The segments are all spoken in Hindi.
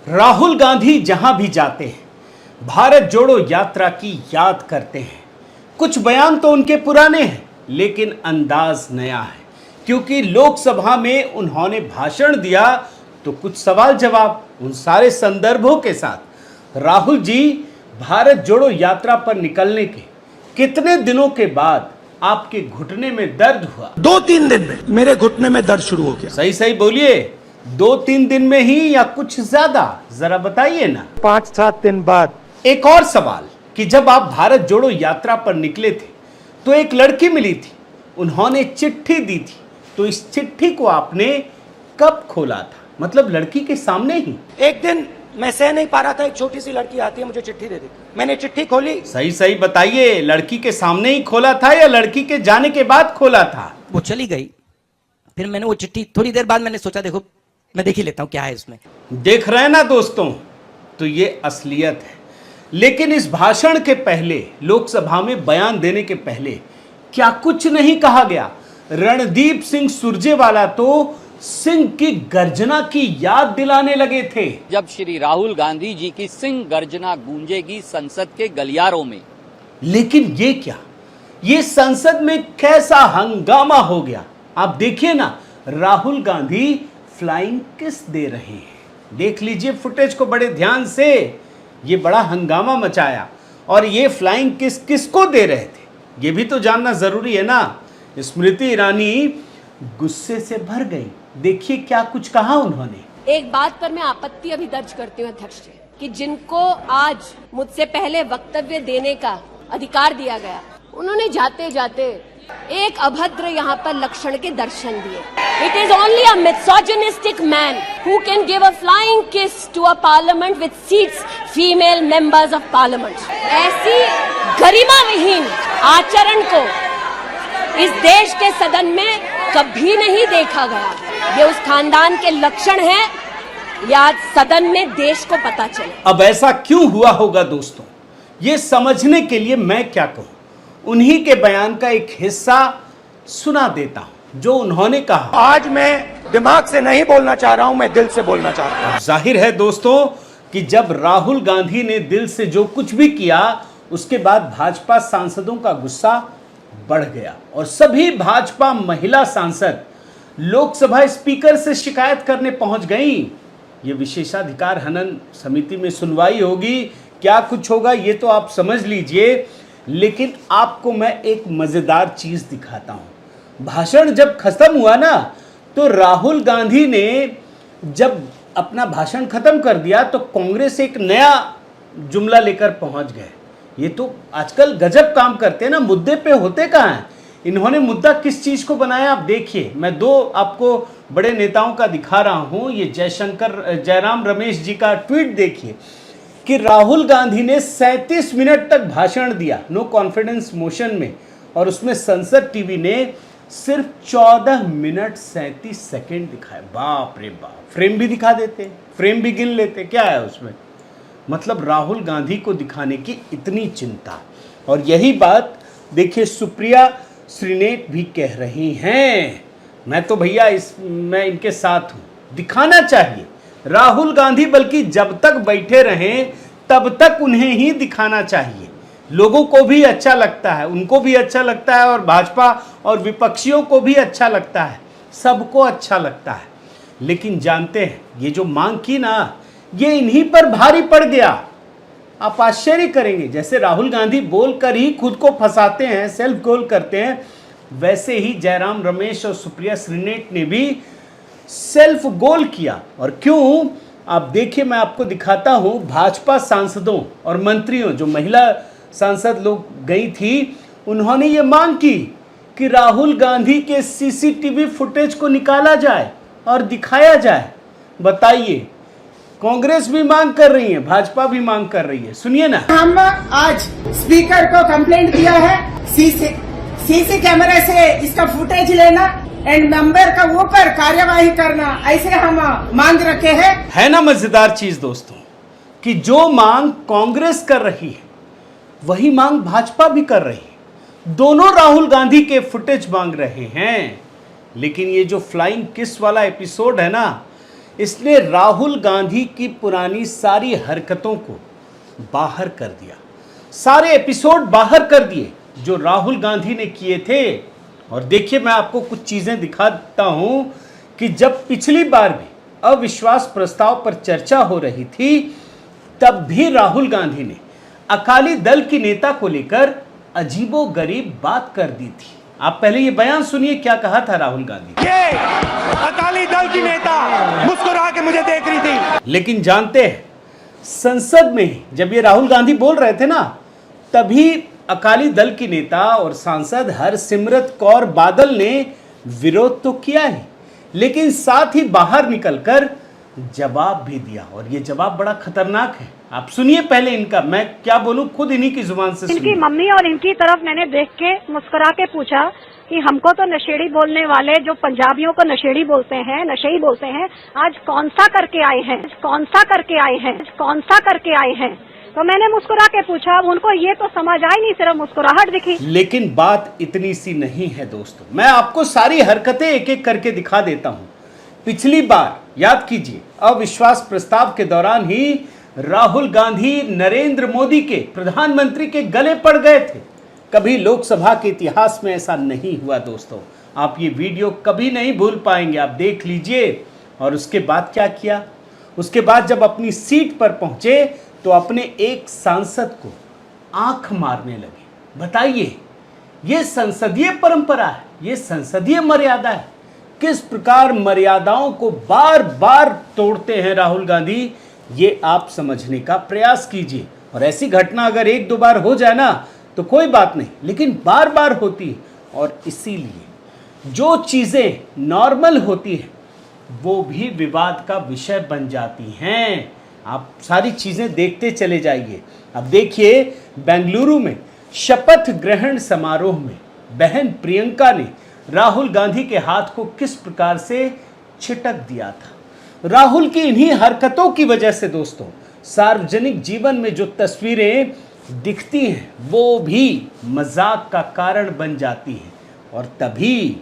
राहुल गांधी जहां भी जाते हैं भारत जोड़ो यात्रा की याद करते हैं। कुछ बयान तो उनके पुराने हैं लेकिन अंदाज नया है, क्योंकि लोकसभा में उन्होंने भाषण दिया तो कुछ सवाल जवाब उन सारे संदर्भों के साथ। राहुल जी, भारत जोड़ो यात्रा पर निकलने के कितने दिनों के बाद आपके घुटने में दर्द हुआ? 2-3 दिन में मेरे घुटने में दर्द शुरू हो गया। सही सही बोलिए, 2-3 दिन में ही या कुछ ज्यादा? जरा बताइए ना। 5-7 दिन बाद। एक और सवाल कि जब आप भारत जोड़ो यात्रा पर निकले थे तो एक लड़की मिली थी, उन्होंने चिट्ठी दी थी, तो इस चिट्ठी को आपने कब खोला था? मतलब लड़की के सामने ही? एक दिन मैं सह नहीं पा रहा था, एक छोटी सी लड़की आती है, मुझे चिट्ठी दे देती, मैंने चिट्ठी खोली। सही सही बताइए, लड़की के सामने ही खोला था या लड़की के जाने के बाद खोला था? वो चली गई, फिर मैंने वो चिट्ठी थोड़ी देर बाद मैंने सोचा देखो मैं देख ही लेता हूं क्या है इसमें। देख रहे हैं ना दोस्तों, तो ये असलियत है। लेकिन इस भाषण के पहले, लोकसभा में बयान देने के पहले क्या कुछ नहीं कहा गया? रणदीप सिंह सुरजेवाला तो सिंह की गर्जना की याद दिलाने लगे थे। जब श्री राहुल गांधी जी की सिंह गर्जना गूंजेगी संसद के गलियारों में। लेकिन ये क्या, ये संसद में कैसा हंगामा हो गया? आप देखिए ना, राहुल गांधी फ्लाइंग किस दे रहे हैं। देख लीजिए फुटेज को बड़े ध्यान से। ये बड़ा हंगामा मचाया। और ये फ्लाइंग किस किसको दे रहे थे, ये भी तो जानना जरूरी है ना। स्मृति ईरानी गुस्से से भर गई। देखिए क्या कुछ कहा उन्होंने। एक बात पर मैं आपत्ति अभी दर्ज करती हूँ अध्यक्ष जी, कि जिनको आज मुझसे पहले वक्तव्य देने का अधिकार दिया गया, उन्होंने जाते जाते एक अभद्र यहाँ पर लक्षण के दर्शन दिए। It is only a misogynistic man who can give a flying kiss to a parliament with seats female members of parliament. ऐसी गरिमा विहीन आचरण को इस देश के सदन में कभी नहीं देखा गया। ये उस खानदान के लक्षण हैं, या आज सदन में देश को पता चले। अब ऐसा क्यों हुआ होगा दोस्तों, ये समझने के लिए मैं क्या कहूं, उन्हीं के बयान का एक हिस्सा सुना देता हूं जो उन्होंने कहा। आज मैं दिमाग से नहीं बोलना चाह रहा हूं, मैं दिल से बोलना चाह रहा हूं। जाहिर है दोस्तों कि जब राहुल गांधी ने दिल से जो कुछ भी किया, उसके बाद भाजपा सांसदों का गुस्सा बढ़ गया और सभी भाजपा महिला सांसद लोकसभा स्पीकर से शिकायत करने पहुंच गईं। ये विशेषाधिकार हनन समिति में सुनवाई होगी, क्या कुछ होगा ये तो आप समझ लीजिए। लेकिन आपको मैं एक मजेदार चीज दिखाता हूं। भाषण जब खत्म हुआ ना, तो राहुल गांधी ने जब अपना भाषण खत्म कर दिया तो कांग्रेस एक नया जुमला लेकर पहुंच गए। ये तो आजकल गजब काम करते हैं ना, मुद्दे पे होते कहाँ हैं। इन्होंने मुद्दा किस चीज को बनाया आप देखिए। मैं दो आपको बड़े नेताओं का दिखा रहा हूं। ये जयराम रमेश जी का ट्वीट देखिए कि राहुल गांधी ने 37 मिनट तक भाषण दिया नो कॉन्फिडेंस मोशन में, और उसमें संसद टीवी ने सिर्फ 14 मिनट 37 सेकंड दिखाए। बाप रे बाप, फ्रेम भी दिखा देते, फ्रेम भी गिन लेते, क्या है उसमें। मतलब राहुल गांधी को दिखाने की इतनी चिंता। और यही बात देखिए सुप्रिया श्रीनेत भी कह रही हैं। मैं तो भैया मैं इनके साथ हूं, दिखाना चाहिए राहुल गांधी, बल्कि जब तक बैठे रहें तब तक उन्हें ही दिखाना चाहिए। लोगों को भी अच्छा लगता है, उनको भी अच्छा लगता है, और भाजपा और विपक्षियों को भी अच्छा लगता है, सबको अच्छा लगता है। लेकिन जानते हैं ये जो मांग की ना, ये इन्हीं पर भारी पड़ गया। आप आश्चर्य करेंगे, जैसे राहुल गांधी बोलकर ही खुद को फंसाते हैं, सेल्फ गोल करते हैं, वैसे ही जयराम रमेश और सुप्रिया श्रीनेत ने भी सेल्फ गोल किया। और क्यों, आप देखिए, मैं आपको दिखाता हूं। भाजपा सांसदों और मंत्रियों, जो महिला सांसद लोग गई थी, उन्होंने ये मांग की कि राहुल गांधी के सीसीटीवी फुटेज को निकाला जाए और दिखाया जाए। बताइए, कांग्रेस भी मांग कर रही है, भाजपा भी मांग कर रही है। सुनिए ना। हम आज स्पीकर को कंप्लेंट दिया है, सीसी कैमरे से इसका फुटेज लेना एंड मेंबर का ऊपर कार्यवाही करना, ऐसे हम मांग रखे हैं। है ना मजेदार चीज दोस्तों, कि जो मांग कांग्रेस कर रही है वही मांग भाजपा भी कर रही है। दोनों राहुल गांधी के फुटेज मांग रहे हैं। लेकिन ये जो फ्लाइंग किस वाला एपिसोड है ना, इसने राहुल गांधी की पुरानी सारी हरकतों को बाहर कर दिया, सारे एपिसोड बाहर कर दिए जो राहुल गांधी ने किए थे। और देखिए, मैं आपको कुछ चीजें दिखाता हूं कि जब पिछली बार भी अविश्वास प्रस्ताव पर चर्चा हो रही थी, तब भी राहुल गांधी ने अकाली दल की नेता को लेकर अजीबोगरीब बात कर दी थी। आप पहले ये बयान सुनिए, क्या कहा था राहुल गांधी। ये अकाली दल की नेता मुस्कुरा के मुझे देख रही थी। लेकिन जानते हैं, संसद में ही जब ये राहुल गांधी बोल रहे थे ना, तभी अकाली दल की नेता और सांसद हरसिमरत कौर बादल ने विरोध तो किया ही, लेकिन साथ ही बाहर निकलकर जवाब भी दिया। और ये जवाब बड़ा खतरनाक है। आप सुनिए पहले इनका, मैं क्या बोलूं, खुद इन्हीं की जुबान से सुनिए। इनकी मम्मी और इनकी तरफ मैंने देख के मुस्कुरा के पूछा कि हमको तो नशेड़ी बोलने वाले, जो पंजाबियों को नशेड़ी बोलते हैं, नशेड़ी बोलते हैं, आज कौन सा करके आए हैं, कौन सा करके आए हैं, कौन सा करके आए हैं। तो मैंने मुस्कुरा के पूछा, उनको ये तो समझ आई नहीं, सिर्फ मुस्कुराहट दिखी। लेकिन बात इतनी सी नहीं है दोस्तों, मैं आपको सारी हरकतें एक एक करके दिखा देता हूं। पिछली बार याद कीजिए, अविश्वास प्रस्ताव के दौरान ही राहुल गांधी नरेंद्र मोदी के, प्रधानमंत्री के गले पड़ गए थे। कभी लोकसभा के इतिहास में ऐसा नहीं हुआ दोस्तों। आप ये वीडियो कभी नहीं भूल पाएंगे, आप देख लीजिए। और उसके बाद क्या किया, उसके बाद जब अपनी सीट पर पहुंचे तो अपने एक सांसद को आंख मारने लगे। बताइए, ये संसदीय परंपरा है, ये संसदीय मर्यादा है। किस प्रकार मर्यादाओं को बार बार तोड़ते हैं राहुल गांधी, ये आप समझने का प्रयास कीजिए। और ऐसी घटना अगर एक दो बार हो जाए ना तो कोई बात नहीं, लेकिन बार बार होती है। और इसीलिए जो चीजें नॉर्मल होती है वो भी विवाद का विषय बन जाती हैं। आप सारी चीजें देखते चले जाइए। अब देखिए, बेंगलुरु में शपथ ग्रहण समारोह में बहन प्रियंका ने राहुल गांधी के हाथ को किस प्रकार से छिटक दिया था। राहुल की इन्हीं हरकतों की वजह से दोस्तों, सार्वजनिक जीवन में जो तस्वीरें दिखती हैं वो भी मजाक का कारण बन जाती हैं। और तभी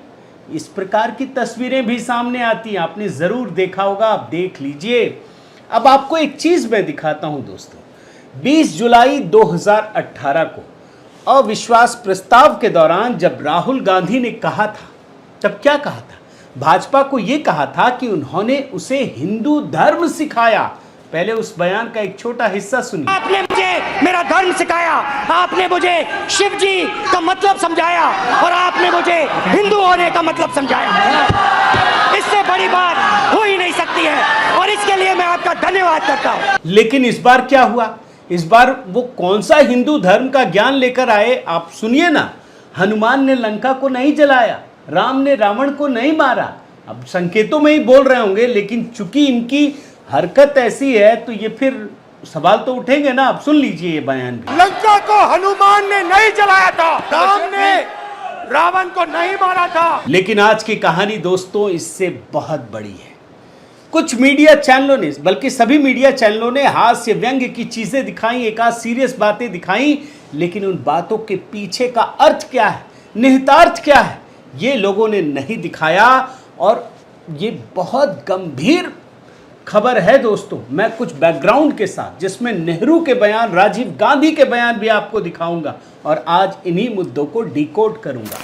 इस प्रकार की तस्वीरें भी सामने आती हैं। आपने जरूर देखा होगा, आप देख लीजिए। अब आपको एक चीज मैं दिखाता हूं दोस्तों। 20 जुलाई 2018 को अविश्वास प्रस्ताव के दौरान जब राहुल गांधी ने कहा था, तब क्या कहा था, भाजपा को यह कहा था कि उन्होंने उसे हिंदू धर्म सिखाया। पहले उस बयान का एक छोटा हिस्सा सुनिए। आपने मुझे मेरा धर्म सिखाया, आपने मुझे शिव जी का मतलब समझाया और आपने मुझे हिंदू होने का मतलब समझाया। इससे बड़ी बात हो ही नहीं सकती है और इसके लिए मैं आपका धन्यवाद करता हूँ। लेकिन इस बार क्या हुआ, इस बार वो कौन सा हिंदू धर्म का ज्ञान लेकर आए, आप सुनिए ना। हनुमान ने लंका को नहीं जलाया, राम ने रावण को नहीं मारा। अब संकेतों में ही बोल रहे होंगे, लेकिन चूंकि इनकी हरकत ऐसी है तो ये फिर सवाल तो उठेंगे ना। आप सुन लीजिए ये बयान भी। लंका को हनुमान ने नहीं जलाया था, राम ने रावण को नहीं मारा था। लेकिन आज की कहानी दोस्तों इससे बहुत बड़ी है। कुछ मीडिया चैनलों ने, बल्कि सभी मीडिया चैनलों ने हास्य व्यंग्य की चीजें दिखाई, एक आध सीरियस बातें दिखाई, लेकिन उन बातों के पीछे का अर्थ क्या है, निहितार्थ क्या है, ये लोगों ने नहीं दिखाया। और ये बहुत गंभीर खबर है दोस्तों। मैं कुछ बैकग्राउंड के साथ, जिसमें नेहरू के बयान, राजीव गांधी के बयान भी आपको दिखाऊंगा और आज इन्हीं मुद्दों को डिकोड करूंगा।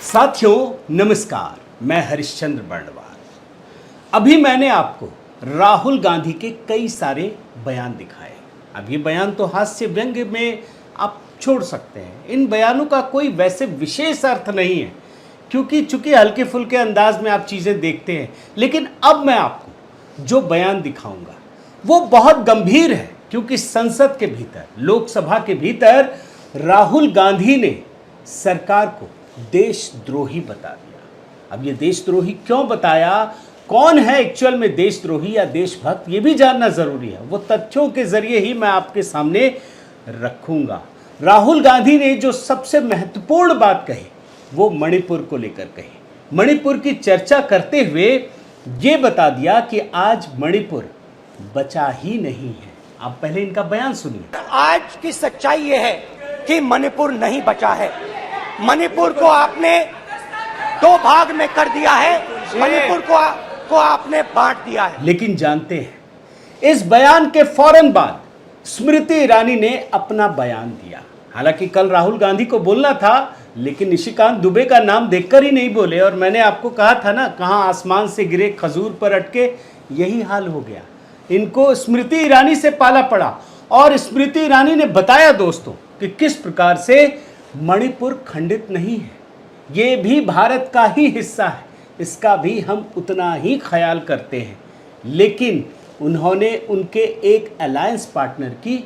साथियों नमस्कार, मैं हरिश्चंद्र बर्णवाल। अभी मैंने आपको राहुल गांधी के कई सारे बयान दिखाए। अब ये बयान तो हास्य व्यंग्य में आप छोड़ सकते हैं, इन बयानों का कोई वैसे विशेष अर्थ नहीं है, क्योंकि चूंकि हल्के फुल्के अंदाज में आप चीजें देखते हैं। लेकिन अब मैं आपको जो बयान दिखाऊंगा वो बहुत गंभीर है, क्योंकि संसद के भीतर, लोकसभा के भीतर राहुल गांधी ने सरकार को देशद्रोही बता दिया। अब ये देशद्रोही क्यों बताया, कौन है एक्चुअल में देशद्रोही या देशभक्त, ये भी जानना जरूरी है। वो तथ्यों के जरिए ही मैं आपके सामने रखूंगा। राहुल गांधी ने जो सबसे महत्वपूर्ण बात कही वो मणिपुर को लेकर कही। मणिपुर की चर्चा करते हुए ये बता दिया कि आज मणिपुर बचा ही नहीं है। आप पहले इनका बयान सुनिए। आज की सच्चाई ये है कि मणिपुर नहीं बचा है। मणिपुर को आपने दो भाग में कर दिया है। मणिपुर को आपने बांट दिया है। लेकिन जानते हैं इस बयान के फौरन बाद स्मृति ईरानी ने अपना बयान दिया। हालांकि कल राहुल गांधी को बोलना था, लेकिन निशिकांत दुबे का नाम देखकर ही नहीं बोले। और मैंने आपको कहा था ना, कहां आसमान से गिरे खजूर पर अटके, यही हाल हो गया। इनको स्मृति ईरानी से पाला पड़ा। और स्मृति ईरानी ने बताया दोस्तों कि किस प्रकार से मणिपुर खंडित नहीं है, ये भी भारत का ही हिस्सा है, इसका भी हम उतना ही ख्याल करते हैं। लेकिन उन्होंने उनके एक अलायंस पार्टनर की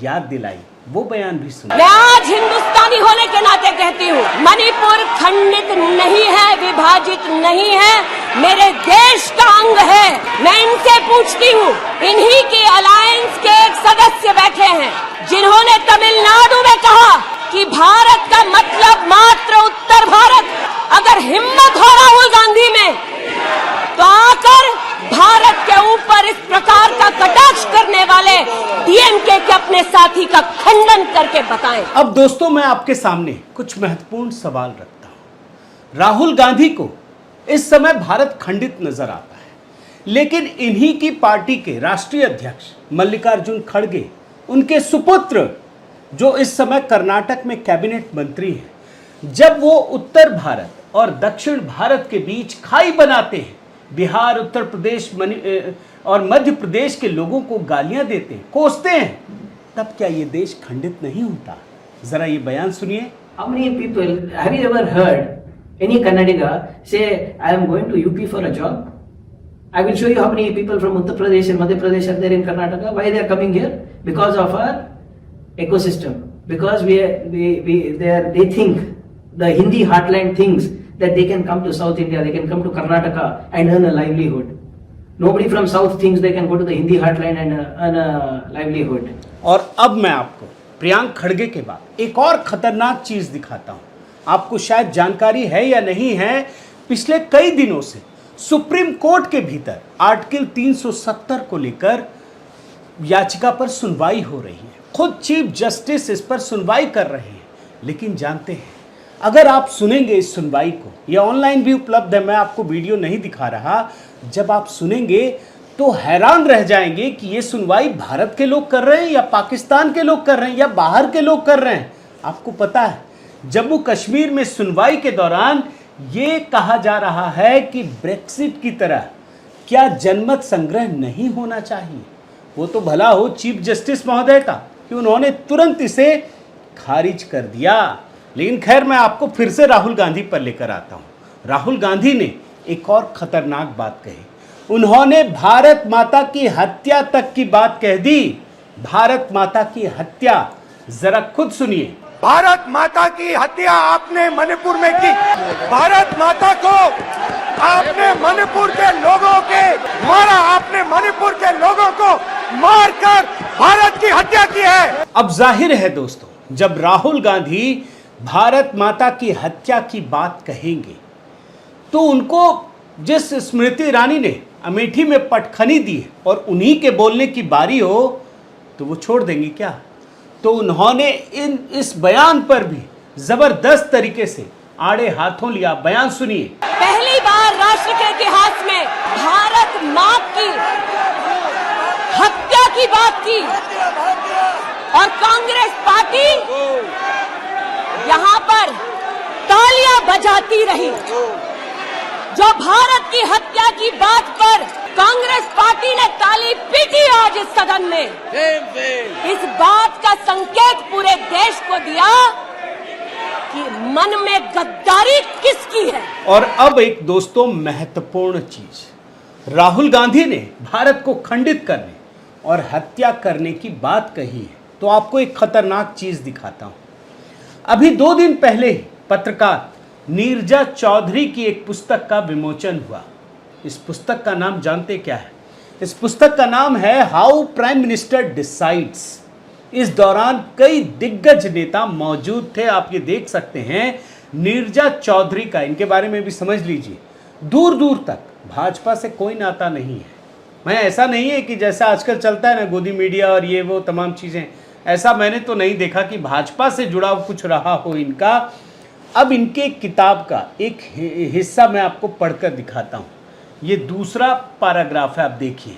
याद दिलाई। वो बयान भी सुना। मैं आज हिंदुस्तानी होने के नाते कहती हूँ, मणिपुर खंडित नहीं है, विभाजित नहीं है, मेरे देश का अंग है। मैं इनसे पूछती हूँ, इन्हीं की अलायंस के एक सदस्य बैठे हैं जिन्होंने तमिलनाडु में कहा कि भारत का मतलब मात्र उत्तर भारत। अगर हिम्मत हो राहुल गांधी में तो आकर भारत के ऊपर इस प्रकार का कटाक्ष करने वाले डीएमके के अपने साथी का खंडन करके बताएं। अब दोस्तों मैं आपके सामने कुछ महत्वपूर्ण सवाल रखता हूं। राहुल गांधी को इस समय भारत खंडित नजर आता है, लेकिन इन्हीं की पार्टी के राष्ट्रीय अध्यक्ष मल्लिकार्जुन खड़गे, उनके सुपुत्र जो इस समय कर्नाटक में कैबिनेट मंत्री हैं, जब वो उत्तर भारत और दक्षिण भारत के बीच खाई बनाते हैं, बिहार, उत्तर प्रदेश और मध्य प्रदेश के लोगों को गालियां देते हैं, कोसते हैं, तब क्या ये देश खंडित नहीं होता? जरा ये बयान सुनिए। How many people have you ever heard any Kannadiga say, I am going to UP for a job? I will show you how many people from Uttar Pradesh and Madhya Pradesh are there in Karnataka. Why they are coming here? Because of our ecosystem. Because they think, the Hindi heartland thinks that they can come to South India, they can come to Karnataka and earn a livelihood. Nobody from South thinks they can go to the Hindi heartland and earn a livelihood. और अब मैं आपको प्रियांक खड़गे के बाद एक और खतरनाक चीज दिखाता हूं। आपको शायद जानकारी है या नहीं है, पिछले कई दिनों से सुप्रीम कोर्ट के भीतर आर्टिकल 370 को लेकर याचिका पर सुनवाई हो रही है। खुद चीफ जस्टिस इस पर सुनवाई कर रहे हैं। लेकिन जानते हैं, अगर आप सुनेंगे इस सुनवाई को, यह ऑनलाइन भी उपलब्ध है, मैं आपको वीडियो नहीं दिखा रहा, जब आप सुनेंगे तो हैरान रह जाएंगे कि ये सुनवाई भारत के लोग कर रहे हैं या पाकिस्तान के लोग कर रहे हैं या बाहर के लोग कर रहे हैं। आपको पता है, जम्मू कश्मीर में सुनवाई के दौरान ये कहा जा रहा है कि ब्रेक्सिट की तरह क्या जनमत संग्रह नहीं होना चाहिए। वो तो भला हो चीफ जस्टिस महोदय का कि उन्होंने तुरंत इसे खारिज कर दिया। लेकिन खैर, मैं आपको फिर से राहुल गांधी पर लेकर आता हूं। राहुल गांधी ने एक और खतरनाक बात कही। उन्होंने भारत माता की हत्या तक की बात कह दी। भारत माता की हत्या, जरा खुद सुनिए। भारत माता की हत्या आपने मणिपुर में की। भारत माता को आपने मणिपुर के लोगों के मारा, आपने मणिपुर के लोगों को मारकर भारत की हत्या की है। अब जाहिर है दोस्तों, जब राहुल गांधी भारत माता की हत्या की बात कहेंगे तो उनको जिस स्मृति ईरानी ने अमेठी में पटखनी दी है और उन्हीं के बोलने की बारी हो तो वो छोड़ देंगे क्या? तो उन्होंने इस बयान पर भी जबरदस्त तरीके से आड़े हाथों लिया। बयान सुनिए। पहली बार राष्ट्र के इतिहास में भारत मां की हत्या की बात की और कांग्रेस पार्टी यहां पर तालियां बजाती रही। जो भारत की हत्या की बात पर कांग्रेस पार्टी ने ताली पीटी आज इस सदन में, इस बात का संकेत पूरे देश को दिया कि मन में गद्दारी किसकी है। और अब एक दोस्तों महत्वपूर्ण चीज, राहुल गांधी ने भारत को खंडित करने और हत्या करने की बात कही है। तो आपको एक खतरनाक चीज दिखाता हूं। अभी 2 दिन पहले ही पत्रकार नीरजा चौधरी की एक पुस्तक का विमोचन हुआ। इस पुस्तक का नाम जानते क्या है? इस पुस्तक का नाम है हाउ प्राइम मिनिस्टर डिसाइड्स। इस दौरान कई दिग्गज नेता मौजूद थे, आप ये देख सकते हैं। नीरजा चौधरी का, इनके बारे में भी समझ लीजिए, दूर दूर तक भाजपा से कोई नाता नहीं है। मैं ऐसा नहीं है कि जैसा आजकल चलता है ना गोदी मीडिया और ये वो तमाम चीजें, ऐसा मैंने तो नहीं देखा कि भाजपा से जुड़ा कुछ रहा हो इनका। अब इनके किताब का एक हिस्सा मैं आपको पढ़कर दिखाता हूं। ये दूसरा पैराग्राफ है, आप देखिए।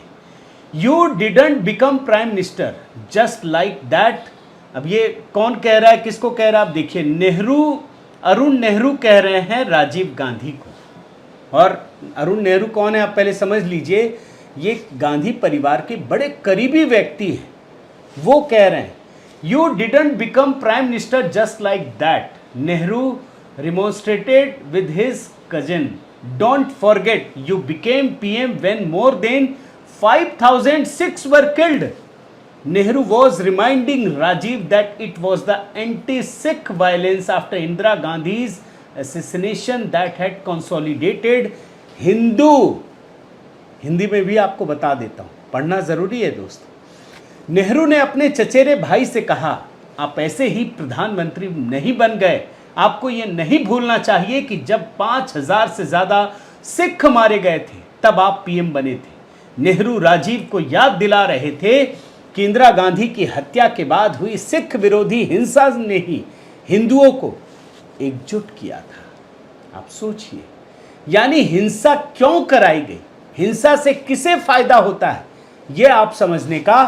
You didn't become prime minister just like that. अब ये कौन कह रहा है, किसको कह रहा है, आप देखिए। नेहरू, अरुण नेहरू कह रहे हैं राजीव गांधी को। और अरुण नेहरू कौन है, आप पहले समझ लीजिए। ये गांधी परिवार के बड़े करीबी व्यक्ति हैं। वो कह रहे हैं you didn't become prime minister just like that. Nehru remonstrated with his cousin, don't forget you became PM when more than 5,006 were killed. Nehru was reminding Rajiv that it was the anti-Sikh violence after Indira Gandhi's assassination that had consolidated Hindu. Hindi में भी आपको बता देता हूं, पढ़ना जरूरी है दोस्तों। नेहरू ने अपने चचेरे भाई से कहा, आप ऐसे ही प्रधानमंत्री नहीं बन गए। आपको यह नहीं भूलना चाहिए कि जब 5,000 से ज्यादा सिख मारे गए थे तब आप पीएम बने थे। नेहरू राजीव को याद दिला रहे थे कि इंदिरा गांधी की हत्या के बाद हुई सिख विरोधी हिंसा ने ही हिंदुओं को एकजुट किया था। आप सोचिए, यानी हिंसा क्यों कराई गई, हिंसा से किसे फायदा होता है, यह आप समझने का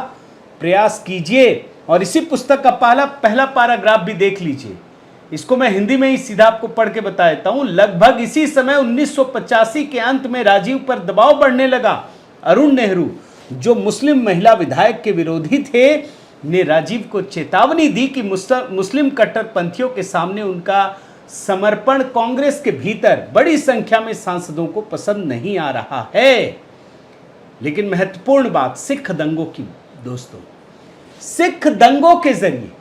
प्रयास कीजिए। और इसी पुस्तक का पहला पैराग्राफ भी देख लीजिए। इसको मैं हिंदी में ही सीधा आपको पढ़ के बता देता हूं। लगभग इसी समय 1985 के अंत में राजीव पर दबाव बढ़ने लगा। अरुण नेहरू, जो मुस्लिम महिला विधायक के विरोधी थे, ने राजीव को चेतावनी दी कि मुस्लिम कट्टरपंथियों के सामने उनका समर्पण कांग्रेस के भीतर बड़ी संख्या में सांसदों को पसंद नहीं आ रहा है। लेकिन महत्वपूर्ण बात सिख दंगों की दोस्तों, सिख दंगों के जरिए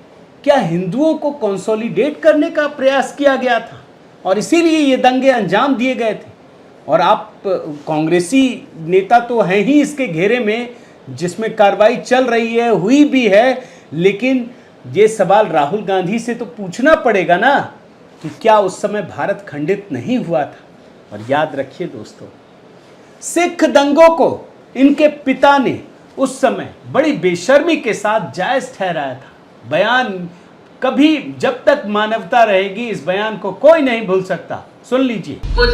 क्या हिंदुओं को कंसोलिडेट करने का प्रयास किया गया था और इसीलिए ये दंगे अंजाम दिए गए थे। और आप कांग्रेसी नेता तो हैं ही इसके घेरे में, जिसमें कार्रवाई चल रही है, हुई भी है। लेकिन ये सवाल राहुल गांधी से तो पूछना पड़ेगा ना कि क्या उस समय भारत खंडित नहीं हुआ था। और याद रखिए दोस्तों, सिख दंगों को इनके पिता ने उस समय बड़ी बेशर्मी के साथ जायज ठहराया था। बयान कभी, जब तक मानवता रहेगी, इस बयान को कोई नहीं भूल सकता। सुन लीजिए। कुछ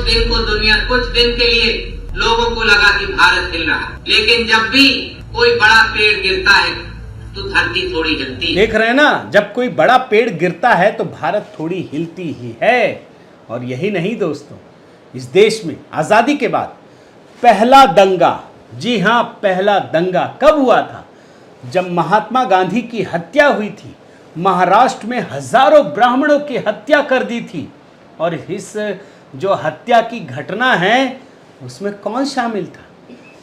दिन के लिए लोगों को लगा कि भारत हिल रहा है, लेकिन जब भी कोई बड़ा पेड़ गिरता है तो धरती थोड़ी हिलती है। देख रहे हैं ना, जब कोई बड़ा पेड़ गिरता है तो भारत थोड़ी हिलती ही है। और यही नहीं दोस्तों, इस देश में आजादी के बाद पहला दंगा, जी हां पहला दंगा कब हुआ था? जब महात्मा गांधी की हत्या हुई थी। महाराष्ट्र में हजारों ब्राह्मणों की हत्या कर दी थी। और इस जो हत्या की घटना है उसमें कौन शामिल था?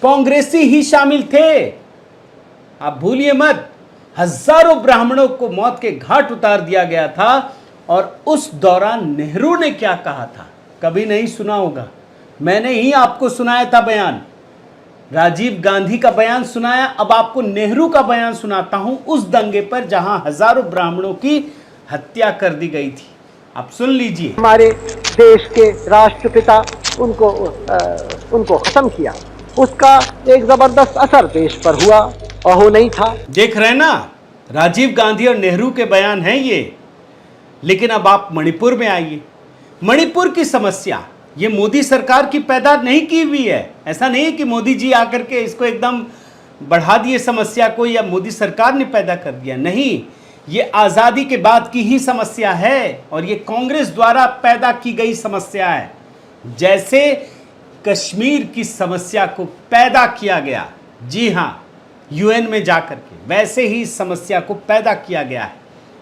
कांग्रेसी ही शामिल थे। आप भूलिए मत, हजारों ब्राह्मणों को मौत के घाट उतार दिया गया था। और उस दौरान नेहरू ने क्या कहा था, कभी नहीं सुना होगा। मैंने ही आपको सुनाया था बयान, राजीव गांधी का बयान सुनाया। अब आपको नेहरू का बयान सुनाता हूं उस दंगे पर जहां हजारों ब्राह्मणों की हत्या कर दी गई थी। आप सुन लीजिए। हमारे देश के राष्ट्रपिता उनको खत्म किया, उसका एक जबरदस्त असर देश पर हुआ और हो नहीं था। देख रहे हैं ना, राजीव गांधी और नेहरू के बयान हैं ये। लेकिन अब आप मणिपुर में आइए। मणिपुर की समस्या ये मोदी सरकार की पैदा नहीं की हुई है। ऐसा नहीं है कि मोदी जी आकर के इसको एकदम बढ़ा दिए समस्या को, या मोदी सरकार ने पैदा कर दिया। नहीं, ये आज़ादी के बाद की ही समस्या है और ये कांग्रेस द्वारा पैदा की गई समस्या है। जैसे कश्मीर की समस्या को पैदा किया गया, जी हाँ, यूएन में जाकर के, वैसे ही इस समस्या को पैदा किया गया है।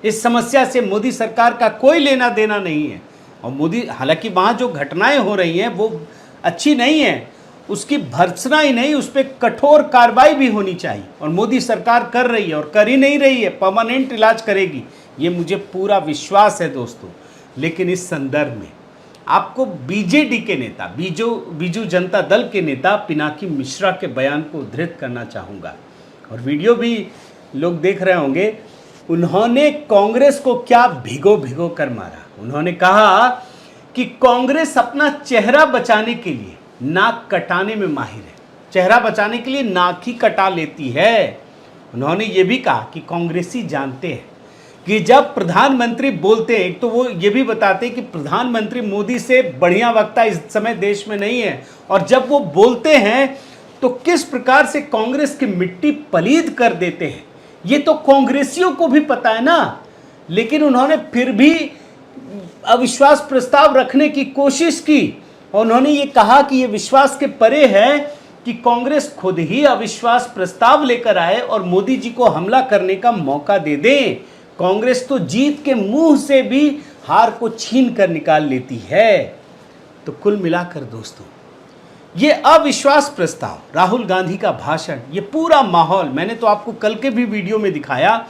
इस समस्या से मोदी सरकार का कोई लेना देना नहीं है। और मोदी, हालांकि वहाँ जो घटनाएं हो रही हैं वो अच्छी नहीं है, उसकी भर्त्सना ही नहीं, उस पर कठोर कार्रवाई भी होनी चाहिए। और मोदी सरकार कर रही है और कर ही नहीं रही है, परमानेंट इलाज करेगी, ये मुझे पूरा विश्वास है दोस्तों। लेकिन इस संदर्भ में आपको बीजेडी के नेता, बीजू जनता दल के नेता पिनाकी मिश्रा के बयान को उद्धृत करना चाहूँगा। और वीडियो भी लोग देख रहे होंगे। उन्होंने कांग्रेस को क्या भिगो भिगो कर मारा। उन्होंने कहा कि कांग्रेस अपना चेहरा बचाने के लिए नाक कटाने में माहिर है। चेहरा बचाने के लिए नाक ही कटा लेती है। उन्होंने ये भी कहा कि कांग्रेसी जानते हैं कि जब प्रधानमंत्री बोलते हैं, एक तो वो ये भी बताते हैं कि प्रधानमंत्री मोदी से बढ़िया वक्ता इस समय देश में नहीं है, और जब वो बोलते हैं तो किस प्रकार से कांग्रेस की मिट्टी पलीद कर देते हैं, ये तो कांग्रेसियों को भी पता है ना। लेकिन उन्होंने फिर भी अविश्वास प्रस्ताव रखने की कोशिश की, और उन्होंने ये कहा कि ये विश्वास के परे है कि कांग्रेस खुद ही अविश्वास प्रस्ताव लेकर आए और मोदी जी को हमला करने का मौका दे दें। कांग्रेस तो जीत के मुंह से भी हार को छीन कर निकाल लेती है। तो कुल मिलाकर दोस्तों, ये अविश्वास प्रस्ताव, राहुल गांधी का भाषण, ये पूरा माहौल, मैंने तो आपको कल के भी वीडियो में दिखाया,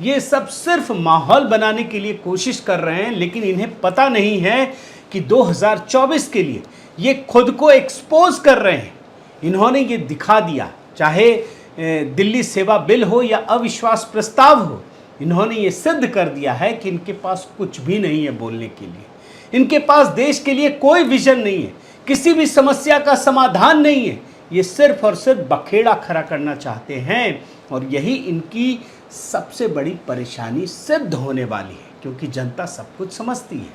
ये सब सिर्फ माहौल बनाने के लिए कोशिश कर रहे हैं। लेकिन इन्हें पता नहीं है कि 2024 के लिए ये खुद को एक्सपोज कर रहे हैं। इन्होंने ये दिखा दिया, चाहे दिल्ली सेवा बिल हो या अविश्वास प्रस्ताव हो, इन्होंने ये सिद्ध कर दिया है कि इनके पास कुछ भी नहीं है बोलने के लिए। इनके पास देश के लिए कोई विजन नहीं है, किसी भी समस्या का समाधान नहीं है। ये सिर्फ और सिर्फ बखेड़ा खड़ा करना चाहते हैं, और यही इनकी सबसे बड़ी परेशानी सिद्ध होने वाली है, क्योंकि जनता सब कुछ समझती है।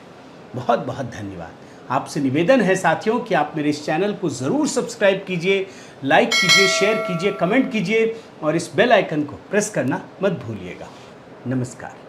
बहुत बहुत धन्यवाद। आपसे निवेदन है साथियों कि आप मेरे इस चैनल को ज़रूर सब्सक्राइब कीजिए, लाइक कीजिए, शेयर कीजिए, कमेंट कीजिए, और इस बेल आइकन को प्रेस करना मत भूलिएगा। नमस्कार।